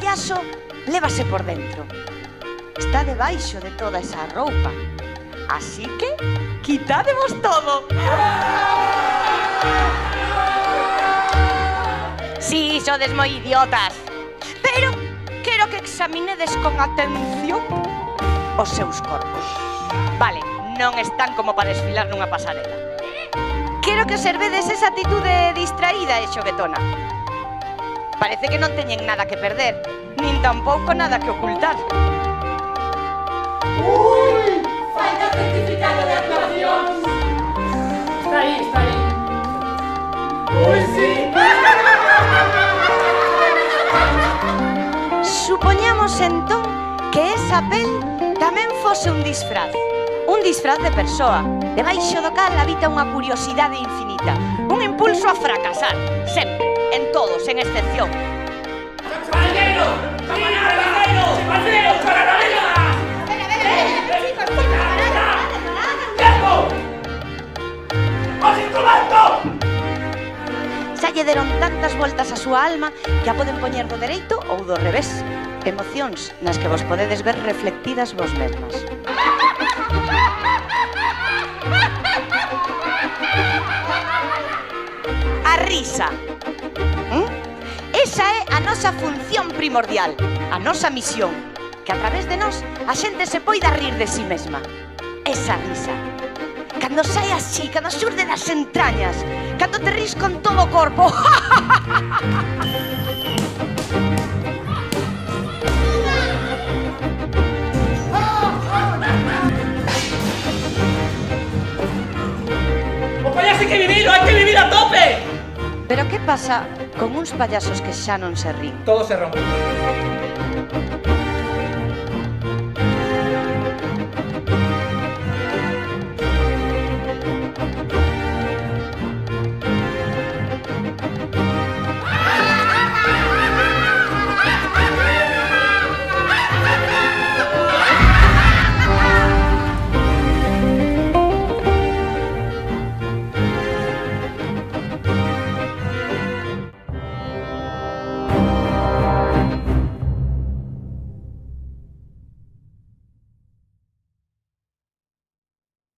payaso lévase por dentro. Está debaixo de toda esa roupa. Así que, quitádevos todo. Si, sodes moi idiotas. Pero quero que examinedes con atención os seus corpos. Vale, non están como para desfilar nunha pasarela. Quero que observedes esa atitude distraída e xoguetona. Parece que non teñen nada que perder, nin tampouco nada que ocultar. ¡Uy! ¡Falta certificado de actuación! Está ahí, está ahí. ¡Uy, sí! Supoñamos entón que esa pel tamén fose un disfraz de persoa, debaixo do cal habita unha curiosidade infinita, un impulso a fracasar, sempre, en todo, sen excepción. ¡Caballero! ¡Caballero! ¡Caballero! ¡Caballero! Chicos, parad. ¡Tiempo! ¡Os instrumentos! Xa lle deron tantas voltas a súa alma que a poden poñer do dereito ou do revés. Emocións nas que vos podedes ver reflectidas vos mesmas. A risa. Esa é a nosa función primordial, a nosa misión, que a través de nós a xente se poida rir de si mesma. Esa risa. Cando sai así, cando xurde das entrañas, cando te ris con todo o corpo. ¡O payaso hai que vivir a tope! Pero que pasa con uns payasos que xa non se rin? Todo se rompe.